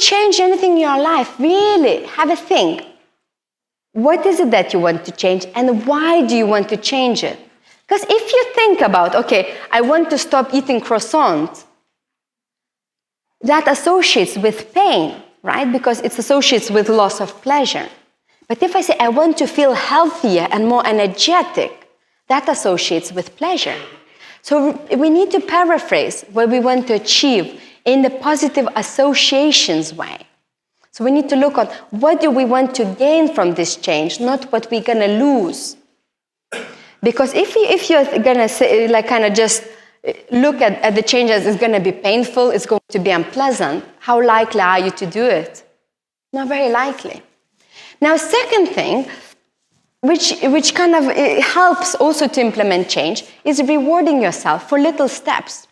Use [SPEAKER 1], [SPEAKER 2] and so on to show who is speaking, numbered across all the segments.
[SPEAKER 1] change anything in your life, really have a think. What is it that you want to change, and why do you want to change it? Because if you think about, okay, I want to stop eating croissants, that associates with pain, right? Because it associates with loss of pleasure. But if I say I want to feel healthier and more energetic, that associates with pleasure. So we need to paraphrase what we want to achieve in the positive associations way. So we need to look at what do we want to gain from this change, not what we're going to lose. Because if you're going to say, like, kind of just look at the change as it's going to be painful, it's going to be unpleasant, how likely are you to do it? Not very likely. Now, second thing, which kind of helps also to implement change, is rewarding yourself for little steps.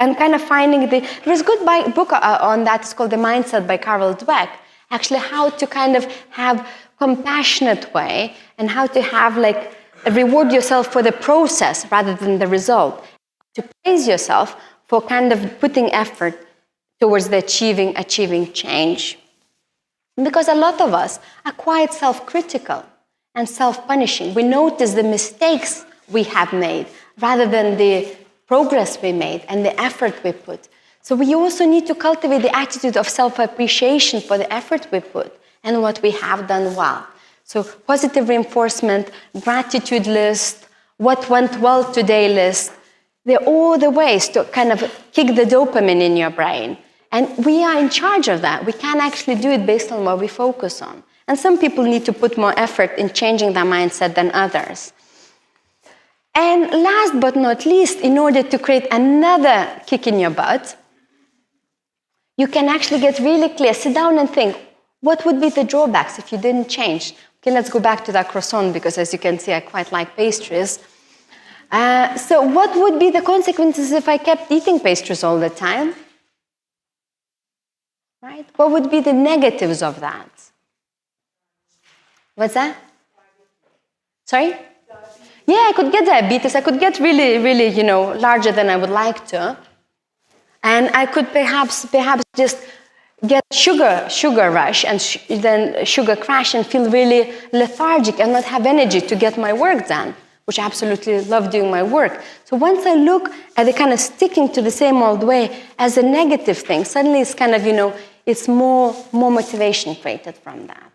[SPEAKER 1] And kind of finding there's a good book on that. It's called The Mindset by Carol Dweck. Actually, how to kind of have compassionate way and how to have like reward yourself for the process rather than the result. To praise yourself for kind of putting effort towards the achieving change. Because a lot of us are quite self-critical and self-punishing. We notice the mistakes we have made rather than the progress we made and the effort we put. So we also need to cultivate the attitude of self-appreciation for the effort we put and what we have done well. So positive reinforcement, gratitude list, what went well today list, they're all the ways to kind of kick the dopamine in your brain. And we are in charge of that. We can actually do it based on what we focus on. And some people need to put more effort in changing their mindset than others. And last but not least, in order to create another kick in your butt, you can actually get really clear. Sit down and think, what would be the drawbacks if you didn't change? Okay, let's go back to that croissant, because as you can see, I quite like pastries. So what would be the consequences if I kept eating pastries all the time? Right? What would be the negatives of that? What's that? Sorry? Yeah, I could get diabetes. I could get really, really, larger than I would like to. And I could perhaps just get sugar rush and then sugar crash and feel really lethargic and not have energy to get my work done, which I absolutely love doing my work. So once I look at the kind of sticking to the same old way as a negative thing, suddenly it's kind of, it's more motivation created from that.